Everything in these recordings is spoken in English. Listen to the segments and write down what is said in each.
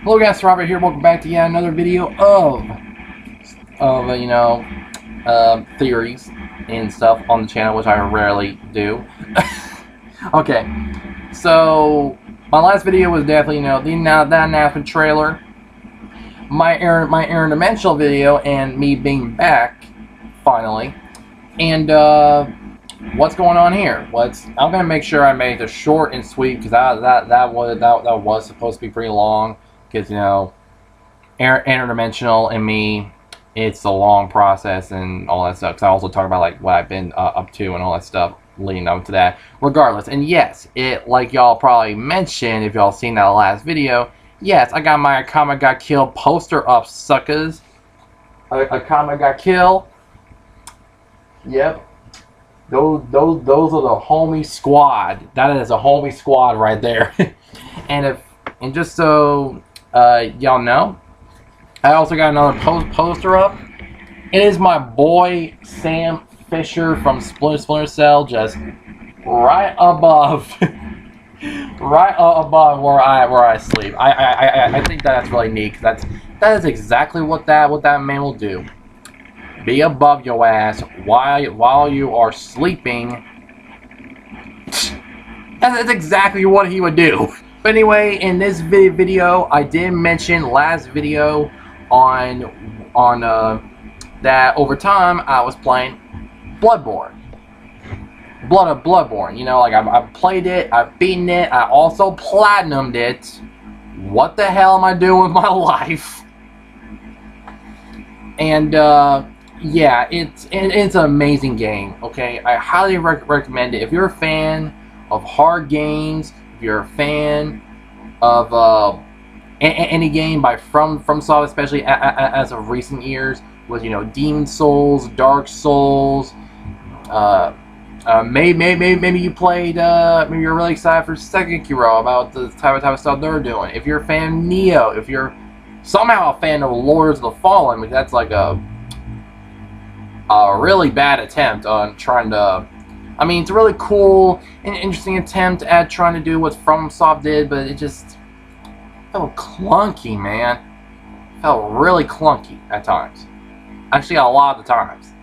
Hello guys, Robert here. Welcome back to yet another video of theories and stuff on the channel, which I rarely do. Okay, so my last video was definitely that announcement trailer, my interdimensional video, and me being back finally, and what's going on here? I'm gonna make sure I made this short and sweet because that was supposed to be pretty long. Because, interdimensional and me, it's a long process and all that stuff. Because I also talk about like what I've been up to and all that stuff leading up to that. Regardless, and yes, like y'all probably mentioned if y'all seen that last video. Yes, I got my Akama Got Killed poster up, suckers. Akama Got Killed. Yep. Those are the homie squad. That is a homie squad right there. And just so y'all know, I also got another poster up. It is my boy Sam Fisher from Splinter Cell, just right above, right above where I sleep. I think that's really neat. Cause that is exactly what that man will do. Be above your ass while you are sleeping. That's exactly what he would do. But anyway, in this video, I did mention last video on that over time I was playing Bloodborne. Bloodborne. Like I've played it, I've beaten it, I also platinumed it. What the hell am I doing with my life? And yeah, it's an amazing game. Okay, I highly recommend it if you're a fan of hard games. If you're a fan of any game by FromSoft, especially as of recent years, with Demon Souls, Dark Souls, maybe you played, maybe you're really excited for Sekiro about the type of stuff they're doing. If you're a fan of Neo, if you're somehow a fan of Lords of the Fallen, which that's like a really bad attempt on trying to. I mean, it's a really cool and interesting attempt at trying to do what FromSoft did, but it just felt clunky, man. Felt really clunky at times. Actually, a lot of the times.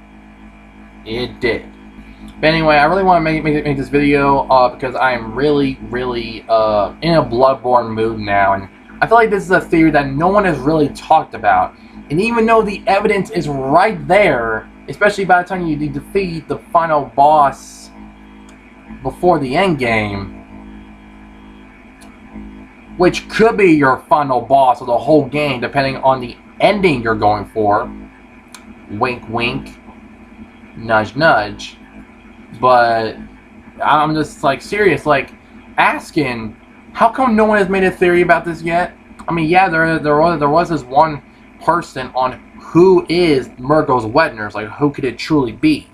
It did. But anyway, I really want to make this video because I am really in a Bloodborne mood now, and I feel like this is a theory that no one has really talked about. And even though the evidence is right there, especially by the time you defeat the final boss before the end game, which could be your final boss of the whole game depending on the ending you're going for. Wink wink, nudge nudge. But I'm just like serious, like asking, how come no one has made a theory about this yet? I mean, yeah, there was this one person on who is Mergo's wet nurse, like who could it truly be?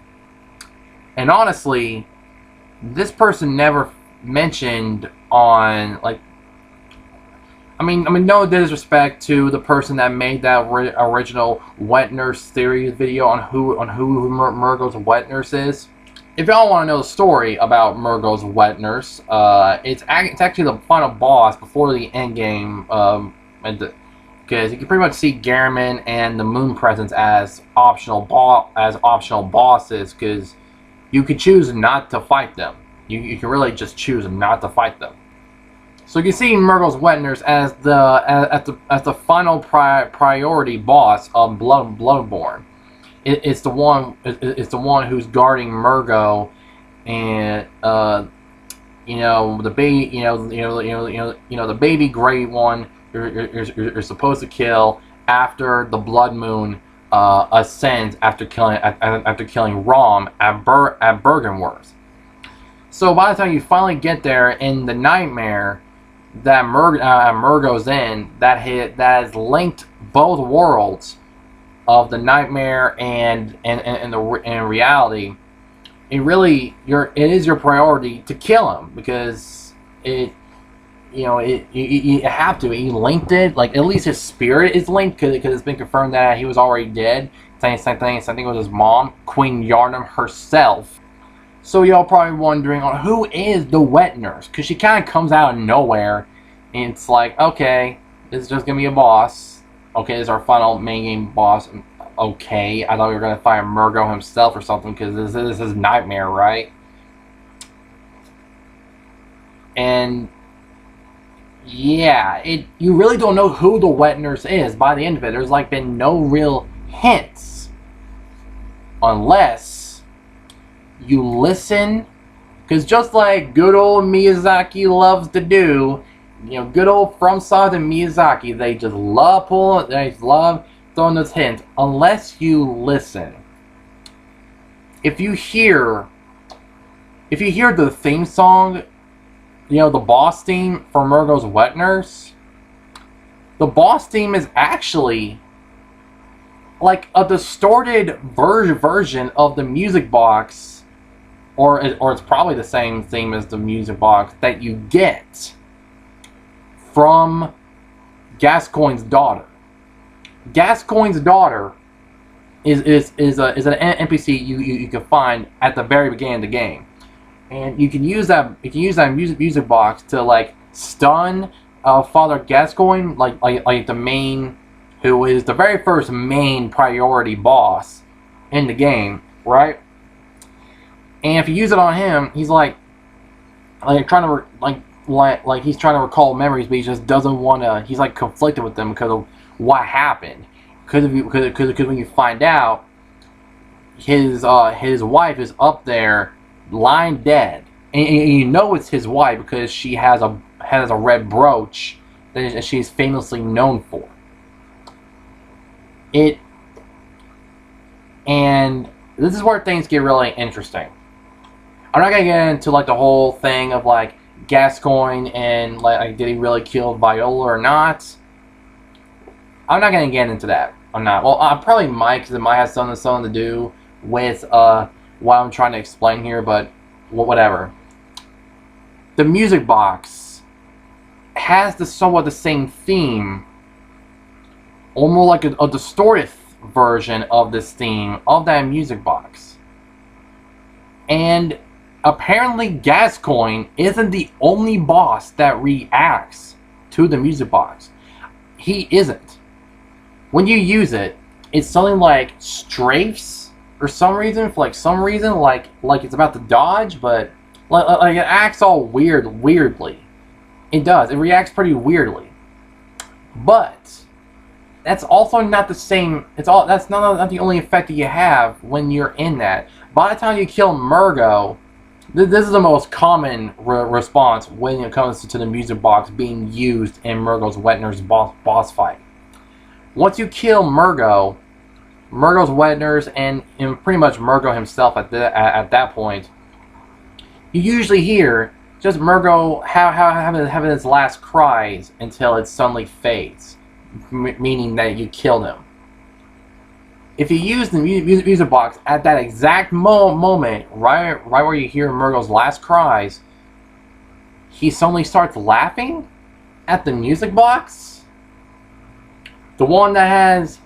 And honestly, this person never mentioned on, like, I mean, no disrespect to the person that made that original wet nurse theory video on who Mergo's wet nurse is. If y'all want to know the story about Mergo's wet nurse, it's actually the final boss before the end game, because you can pretty much see Garamond and the Moon Presence as optional bosses, because you could choose not to fight them. You can really just choose not to fight them. So you can see Mergo's wet nurse as the final priority boss of Bloodborne. It's the one who's guarding Mergo, and the baby the baby Great One you're supposed to kill after the Blood Moon ascends after killing Rom at Bergenworth. So by the time you finally get there in the nightmare that Mergo's in, that has linked both worlds of the nightmare and reality, it is your priority to kill him, because you have to. He linked it, like at least his spirit is linked, because it's been confirmed that he was already dead. Same thing with his mom, Queen Yharnam herself. So y'all probably wondering on who is the wet nurse, because she kind of comes out of nowhere, and it's like, okay, It's just gonna be a boss. Okay, this is our final main game boss. Okay, I thought we were gonna find Mergo himself or something because this is Nightmare, right? And yeah, you really don't know who the wet nurse is by the end of it. There's like been no real hints, unless you listen, because just like good old Miyazaki loves to do, you know, good old FromSoft and Miyazaki, they just love throwing those hints. Unless you listen, if you hear the theme song, you know, the boss theme for Mergo's Wet Nurse, the boss theme is actually like a distorted version of the music box, or it's probably the same theme as the music box that you get from Gascoigne's daughter. Gascoigne's daughter is an NPC you can find at the very beginning of the game, and you can use that music box to like stun Father Gascoigne, like the main, who is the very first main priority boss in the game, right? And if you use it on him, he's like trying to he's trying to recall memories, but he just doesn't want to. He's like conflicted with them because of what happened. Because when you find out, his wife is up there lying dead, and you know it's his wife because she has a red brooch that she's famously known for. And this is where things get really interesting. I'm not gonna get into like the whole thing of like Gascoigne and like did he really kill Viola or not. I'm not gonna get into that. I'm not. Well, I probably might, because it might have something to do with what I'm trying to explain here. But whatever. The music box has somewhat the same theme, or more like a distorted version of this theme of that music box. And apparently Gascoigne isn't the only boss that reacts to the music box. He isn't. When you use it, it's something like strafes for some reason, like it's about to dodge, but like it acts all weirdly. It does. It reacts pretty weirdly. But that's also not the same. That's not the only effect that you have when you're in that. By the time you kill Mergo, this is the most common response when it comes to the music box being used in Mergo's Wet Nurse boss fight. Once you kill Mergo's Wet Nurse, and pretty much Mergo himself at that point, you usually hear just Mergo having his last cries until it suddenly fades, meaning that you killed him. If you use the music box at that exact moment, right where you hear Mergo's last cries, he suddenly starts laughing at the music box. The one that has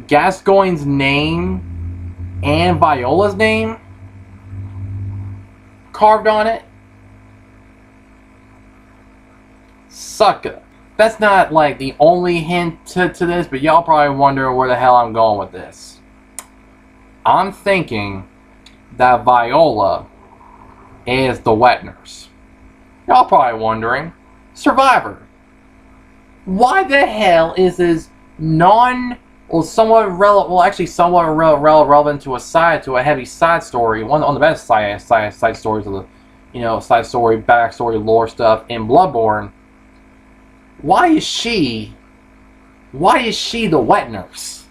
Gascoigne's name and Viola's name carved on it. Sucker. That's not like the only hint to this, but y'all probably wondering where the hell I'm going with this. I'm thinking that Viola is the Wet Nurse. Y'all probably wondering, Survivor, why the hell is this somewhat relevant to a heavy side story, one of the best side stories of the, side story, backstory, lore stuff in Bloodborne? Why is she the Wet Nurse?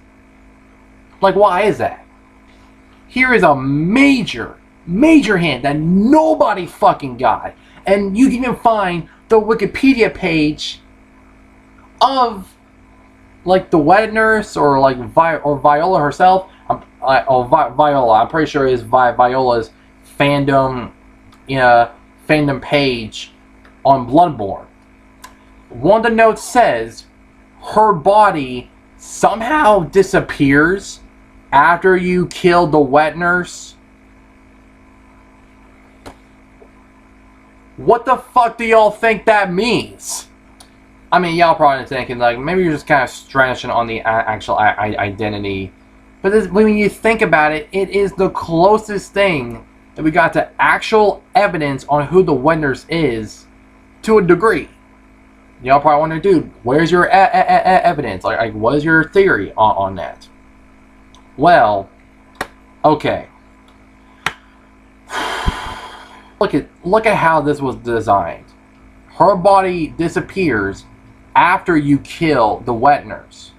Like, why is that? Here is a major hint that nobody fucking got, and you can even find the Wikipedia page of like the Wet Nurse, or like Viola herself. Viola. I'm pretty sure it is Viola's fandom page on Bloodborne. One of the notes says her body somehow disappears after you kill the Wet Nurse. What the fuck do y'all think that means? I mean, y'all probably thinking, like, maybe you're just kind of stretching on the actual identity. But this, when you think about it, it is the closest thing that we got to actual evidence on who the witness is to a degree. Y'all probably wonder, dude, where's your evidence? Like, what is your theory on that? Well, okay. Look at how this was designed. Her body disappears after you kill the Wetners,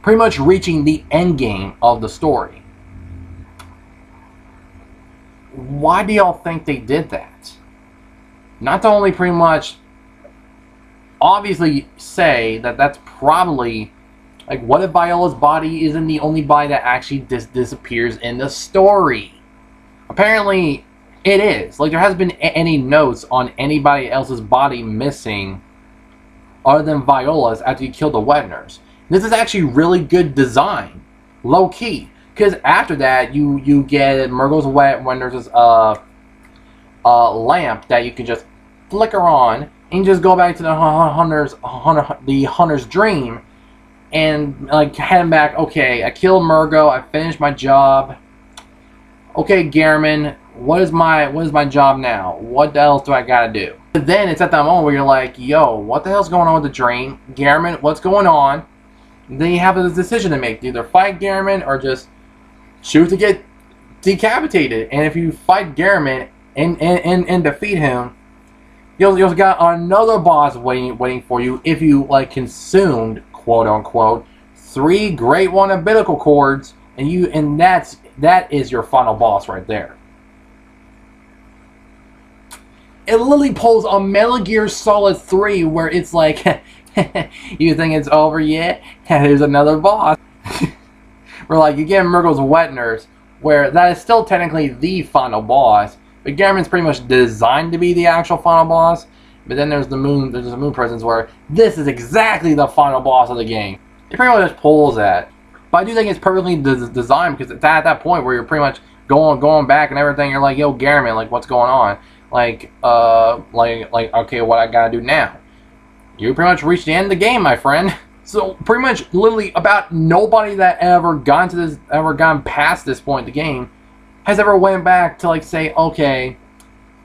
pretty much reaching the end game of the story. Why do y'all think they did that? Not to only pretty much obviously say that that's probably, like, what if Viola's body isn't the only body that actually disappears in the story? Apparently it is. Like, there hasn't been any notes on anybody else's body missing other than Viola's after you kill the Wetners. This is actually really good design, low key, because after that you get Mergo's Wetners' lamp that you can just flicker on and just go back to the hunter's dream and, like, head back. Okay, I killed Mergo. I finished my job. Okay, Gehrman, what is my job now? What else do I gotta do? But then it's at that moment where you're like, yo, what the hell's going on with the dream? Gehrman, what's going on? And then you have a decision to make. Either fight Gehrman or just choose to get decapitated. And if you fight Gehrman and defeat him, you'll got another boss waiting for you if you, like, consumed, quote unquote, 3 Great One umbilical cords, and that is your final boss right there. It literally pulls a Metal Gear Solid 3 where it's like, you think it's over yet? There's another boss. Where, like, you get Mergo's Wetners, where that is still technically the final boss, but Gehrman's pretty much designed to be the actual final boss. But then there's the moon presence where this is exactly the final boss of the game. It pretty much just pulls that. But I do think it's perfectly designed, because it's at that point where you're pretty much going back and everything. You're like, yo, Gehrman, like, what's going on? Like, okay, what I gotta do now? You pretty much reached the end of the game, my friend. So pretty much, literally, about nobody that ever gone past this point in the game has ever went back to, like, say, okay,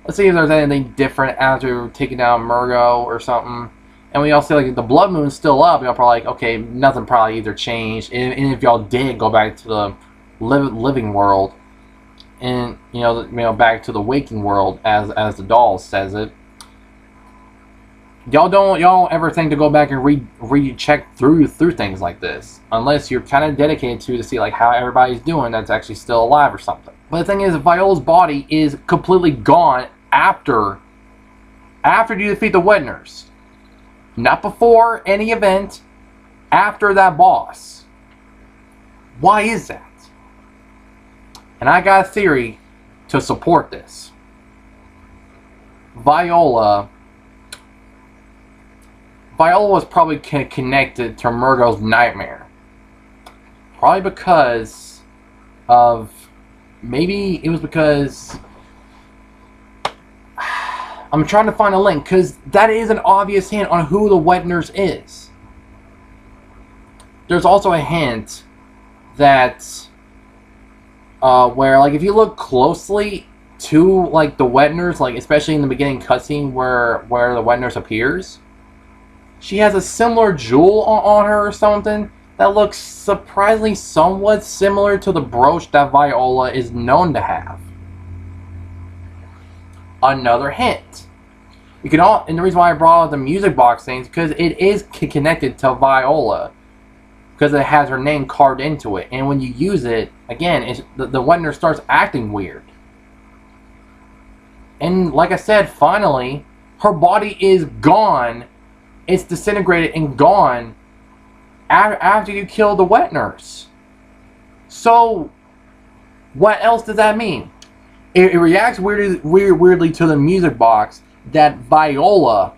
let's see if there's anything different after taking down Mergo or something. And we all see, like, the Blood Moon's still up. Y'all probably like, okay, nothing probably either changed. And if y'all did go back to the living world, and back to the waking world, as the doll says it, y'all don't ever think to go back and recheck through things like this, unless you're kind of dedicated to see, like, how everybody's doing that's actually still alive or something. But the thing is, Viola's body is completely gone after you defeat the Witners. Not before any event, after that boss. Why is that? And I got a theory to support this. Viola was probably connected to Mergo's nightmare. Probably because of... Maybe it was because... I'm trying to find a link, because that is an obvious hint on who the Wetners is. There's also a hint that... where, like, if you look closely to, like, the Wetners, like, especially in the beginning cutscene where the Wetners appears, she has a similar jewel on her or something that looks surprisingly somewhat similar to the brooch that Viola is known to have. Another hint. You can all, and the reason why I brought up the music box things, because it is connected to Viola, because it has her name carved into it, and when you use it, again, the Wetner starts acting weird. And like I said, finally, her body is gone. It's disintegrated and gone after you kill the Wetners. So, what else does that mean? It reacts weirdly to the music box that Viola,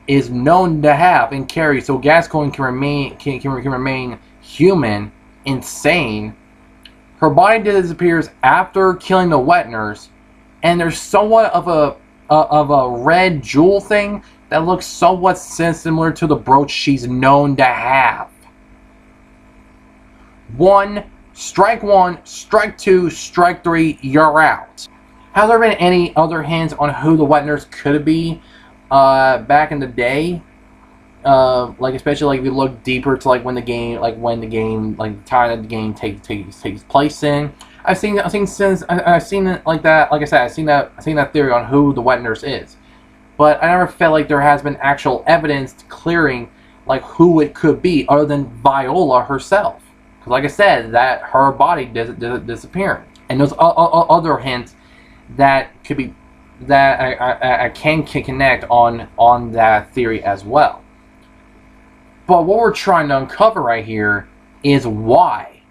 is known to have and carry, so Gascoigne can remain human, insane. Her body disappears after killing the Wetners, and there's somewhat of a red jewel thing that looks somewhat similar to the brooch she's known to have. Strike one, strike two, strike three, you're out. Has there been any other hints on who the wet nurse could be back in the day? Like especially like if you look deeper to like when the game like the time that the game takes place in. I've seen it like that. Like I said, I've seen that theory on who the wet nurse is, but I never felt like there has been actual evidence clearing like who it could be other than Viola herself. Because like I said, that her body disappearing, and those other hints that could be that I can connect on that theory as well. But what we're trying to uncover right here is why.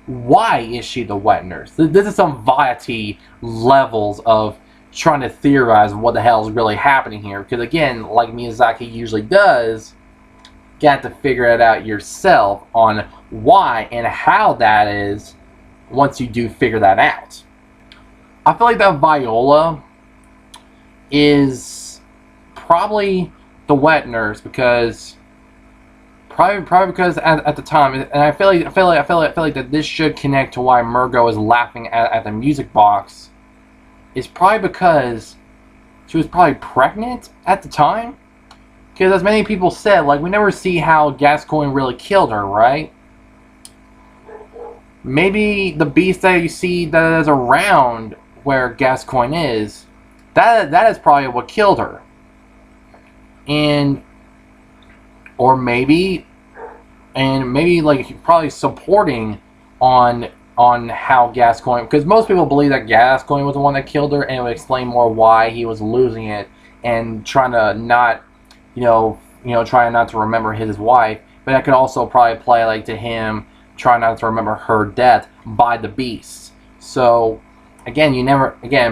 Why is she the wet nurse? This is some variety levels of trying to theorize what the hell is really happening here. Because again, like Miyazaki usually does, you got to figure it out yourself on why and how that is once you do figure that out. I feel like that Viola is probably the wet nurse because probably because at the time, and I feel like that this should connect to why Mergo is laughing at the music box. Is probably because she was probably pregnant at the time. Because as many people said, like we never see how Gascoigne really killed her, right? Maybe the beast that you see that is around where Gascoigne is, that is probably what killed her. And maybe like probably supporting on how Gascoigne, because most people believe that Gascoigne was the one that killed her, and it would explain more why he was losing it and trying to not, trying not to remember his wife. But that could also probably play like to him trying not to remember her death by the beast. So again,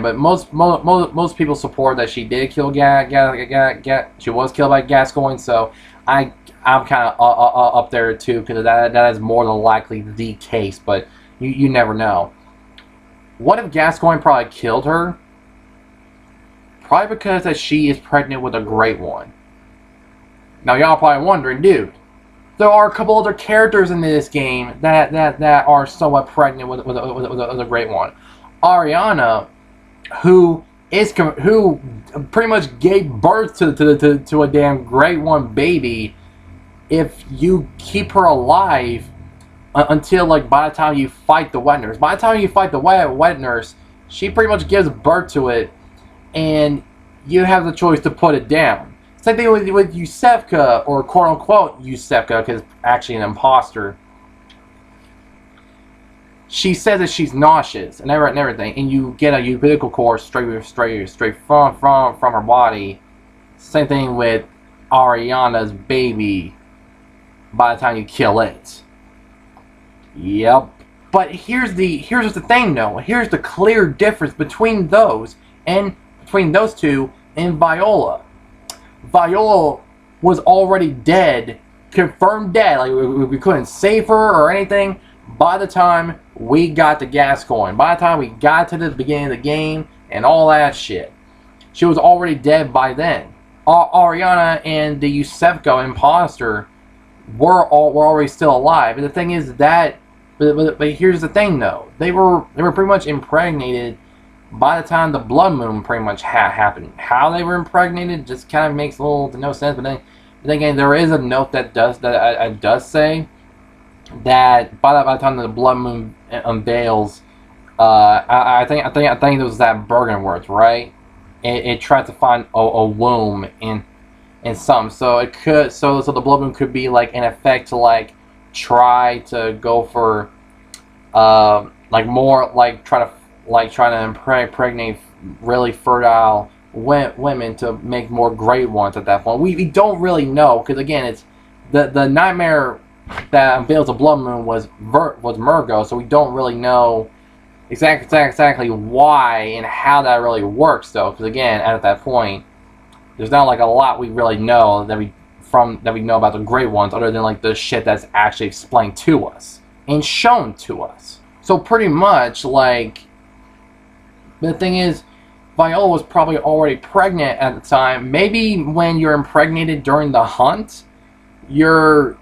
but most people support that she did kill she was killed by Gascoigne. So I'm kind of up there too, because that is more than likely the case, but you never know. What if Gascoigne probably killed her? Probably because that she is pregnant with a Great One. Now y'all probably wondering, dude, there are a couple other characters in this game that are somewhat pregnant with a Great One. Ariana, who pretty much gave birth to a damn Great One baby. If you keep her alive until like by the time you fight the wet nurse. By the time you fight the wet nurse, she pretty much gives birth to it, and you have the choice to put it down. Same thing with Yusefka, or quote unquote Yusefka, because actually an imposter. She says that she's nauseous and everything, and you get a umbilical cord straight from her body. Same thing with Ariana's baby. By the time you kill it. Yep. But here's the thing though. Here's the clear difference between those two and Viola. Viola was already dead, confirmed dead. Like we couldn't save her or anything by the time we got to Gascoigne. By the time we got to the beginning of the game and all that shit. She was already dead by then. Ariana and the Yusefka imposter were already still alive. And the thing is that, but here's the thing though, they were pretty much impregnated by the time the blood moon pretty much happened. How they were impregnated just kind of makes little to no sense. But then again, there is a note that does say that by the time the blood moon unveils, I think it was that Bergenworth, right? It tried to find a womb in some, so it could, so the blood moon could be like in effect to like try to go for like more like trying to impregnate really fertile women to make more Great Ones at that point. We don't really know, because again, it's the nightmare that unveils the blood moon was Mergo, so we don't really know exactly why and how that really works though, because again, at that point, there's not like a lot we really know that we know about the Great Ones, other than like the shit that's actually explained to us and shown to us. So pretty much like, the thing is, Viola was probably already pregnant at the time. Maybe when you're impregnated during the hunt, you're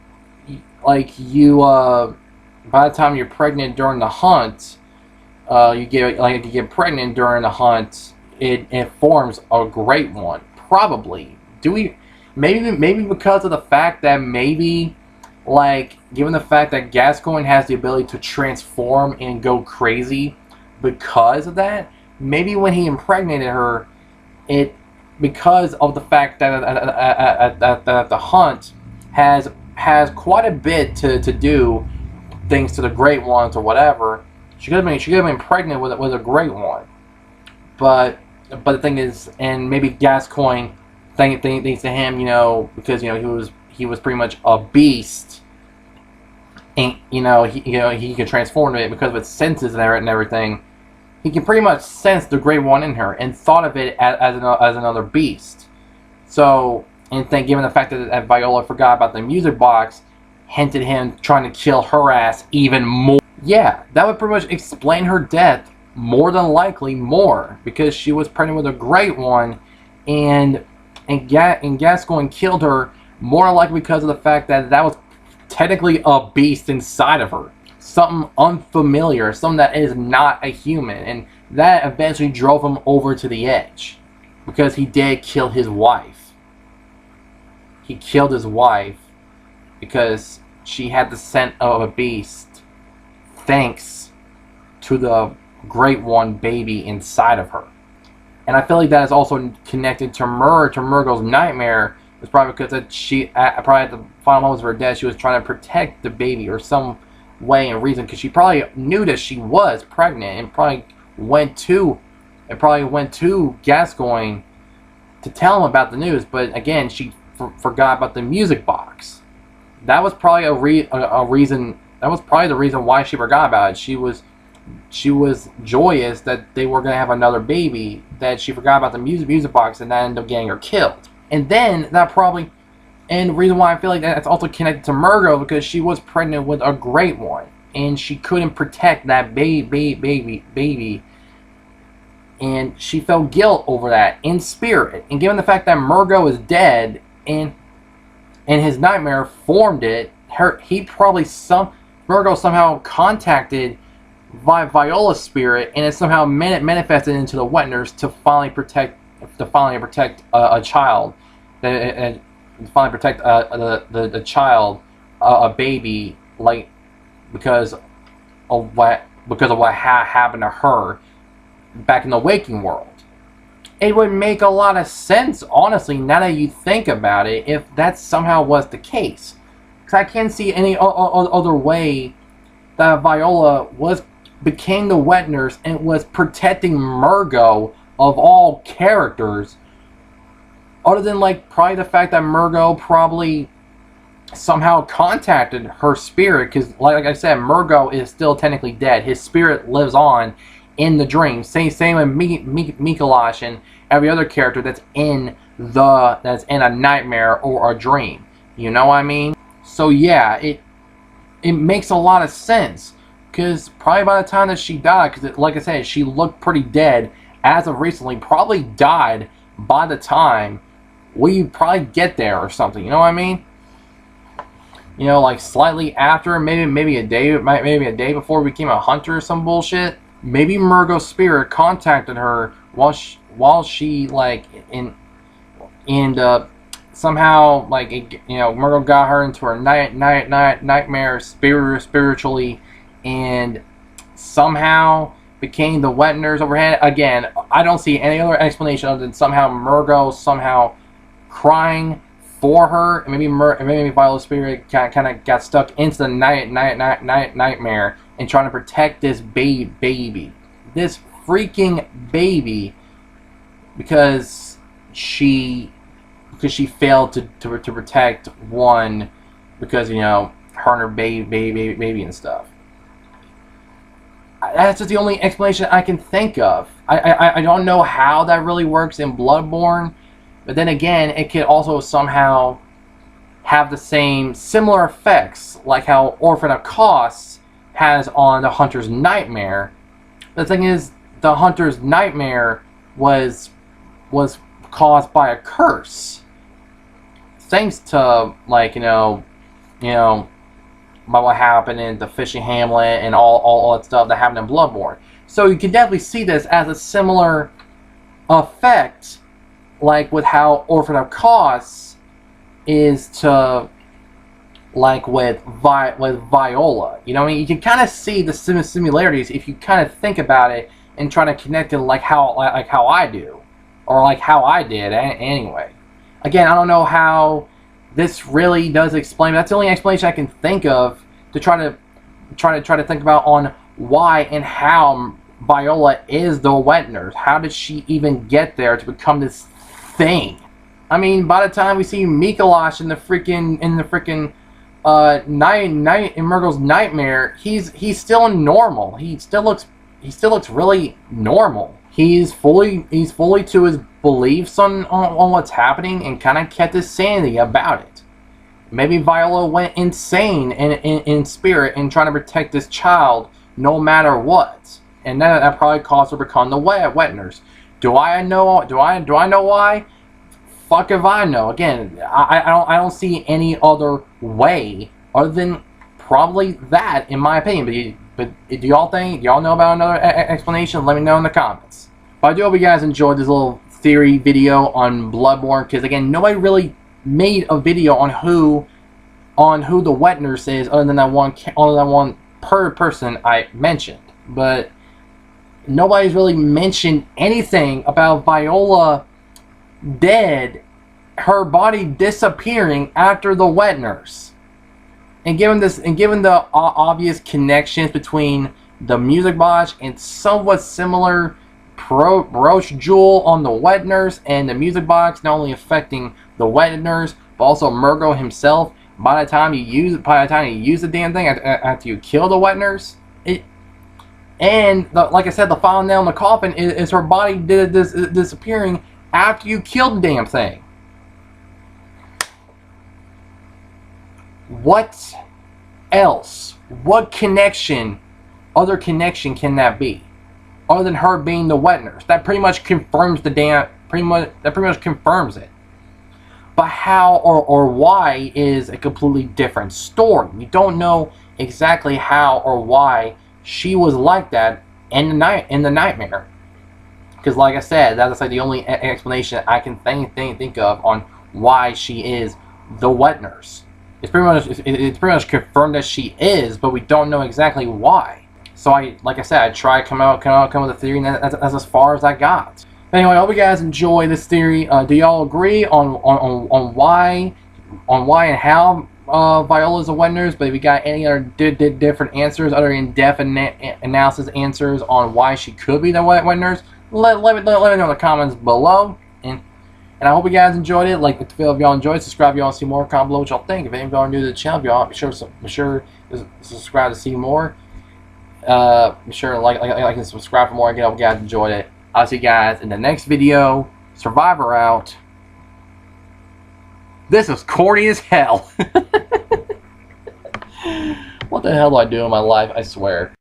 like by the time you're pregnant during the hunt, you get pregnant during the hunt, it forms a great one. Probably. Maybe because of the fact that given the fact that Gascoigne has the ability to transform and go crazy because of that, maybe when he impregnated her, because of the fact that the hunt has quite a bit to do things to the Great Ones or whatever. She could have been pregnant with a Great One, but the thing is, and maybe Gascoigne thinks to him, because he was pretty much a beast, and he can transform it because of its senses and everything. He can pretty much sense the Great One in her, and thought of it as another beast. So, and given the fact that Viola forgot about the music box, hinted him trying to kill her ass even more. Yeah, that would pretty much explain her death more than likely more, because she was pregnant with a Great One, and Gascoigne killed her more than likely because of the fact that was technically a beast inside of her. Something unfamiliar, something that is not a human, and that eventually drove him over to the edge, because he did kill his wife. He killed his wife because she had the scent of a beast, thanks to the Great One baby inside of her. And I feel like that is also connected to Mergo's nightmare. It's probably because she, probably at the final moments of her death, she was trying to protect the baby or some way and reason, because she probably knew that she was pregnant, and probably went to Gascoigne to tell him about the news. But again, she forgot about the music box. That was probably a reason. That was probably the reason why she forgot about it. She was joyous that they were going to have another baby, that she forgot about the music box, and that ended up getting her killed. And then that probably, and the reason why I feel like that's also connected to Mergo, because she was pregnant with a Great One, and she couldn't protect that baby, and she felt guilt over that in spirit. And given the fact that Mergo is dead, and his nightmare formed it, Mergo somehow contacted Viola's spirit, and it somehow manifested into the Wet Nurse to finally protect a child, and finally protect the child, a baby, because of what happened to her back in the waking world. It would make a lot of sense, honestly, now that you think about it, if that somehow was the case. Because I can't see any other way that Viola became the Wet Nurse and was protecting Mergo of all characters, other than probably the fact that Mergo probably somehow contacted her spirit, because like I said, Mergo is still technically dead. His spirit lives on in the dream. Same with Mikolash and every other character that's in a nightmare or a dream. You know what I mean? So yeah, it makes a lot of sense, because probably by the time that she died, because like I said, she looked pretty dead as of recently, probably died by the time we probably get there or something. You know what I mean? Slightly after, maybe a day before we became a hunter or some bullshit. Maybe Mergo's spirit contacted her while she somehow Mergo got her into her nightmare spiritually, and somehow became the Wet Nurse overhead. Again, I don't see any other explanation other than somehow Mergo crying for her, and maybe Viola's spirit kind of got stuck into the nightmare and trying to protect this baby, this freaking baby, because she failed to protect one, because her and her baby and stuff. That's just the only explanation I can think of. I don't know how that really works in Bloodborne, but then again, it could also somehow have the similar effects, like how Orphan of Kos has on the Hunter's Nightmare. The thing is, the Hunter's Nightmare was caused by a curse, thanks to, like, by what happened in the fishing hamlet and all that stuff that happened in Bloodborne. So you can definitely see this as a similar effect, like with how Orphan of Kos is to, like, with Viola. You know what I mean? You can kind of see the similarities if you kind of think about it and try to connect it like how I do, or like how I did anyway. Again, I don't know how this really does explain. That's the only explanation I can think of to try to think about on why and how Viola is the wet nurse. How did she even get there to become this thing? I mean, by the time we see Mikolash in the freaking night in Mergo's nightmare, he's still normal. He still looks really normal. He's fully to his beliefs on what's happening, and kind of kept his sanity about it. Maybe Viola went insane in spirit and trying to protect this child no matter what, and that probably caused her to become the wet nurse. Do I know why? Fuck if I know. Again, I don't see any other way other than probably that, in my opinion. But do y'all know about another explanation? Let me know in the comments. But I do hope you guys enjoyed this little theory video on Bloodborne, because again, nobody really made a video on who the wet nurse is, other than that one per person I mentioned. But nobody's really mentioned anything about Viola dead, her body disappearing after the wet nurse. And given the obvious connections between the music box and somewhat similar brooch jewel on the wet nurse and the music box, not only affecting the wet nurse but also Mergo himself, by the time you use the damn thing after you kill the wet nurse, like I said, the final nail in the coffin is her body disappearing after you killed the damn thing. What else? What other connection can that be, other than her being the wet nurse? That pretty much confirms that pretty much confirms it. But how or why is a completely different story. We don't know exactly how or why she was like that in the nightmare. Because, like I said, that's like the only explanation I can think of on why she is the wet nurse. It's pretty much confirmed that she is, but we don't know exactly why. So like I said, I tried to come with a theory, and that's as far as I got. Anyway, I hope you guys enjoy this theory. Do y'all agree on why and how Viola is a wet nurse? But if you got any other different answers, other in-depth analysis answers on why she could be the wet nurse, let me know in the comments below. And I hope you guys enjoyed it. Like the video if y'all enjoyed, subscribe if y'all want to see more. Comment below what y'all think. If any of y'all are new to the channel, y'all be sure to subscribe to see more. Be sure to like and subscribe for more. Again, I hope you guys enjoyed it. I'll see you guys in the next video. Survivor out. This is corny as hell. What the hell do I do in my life? I swear.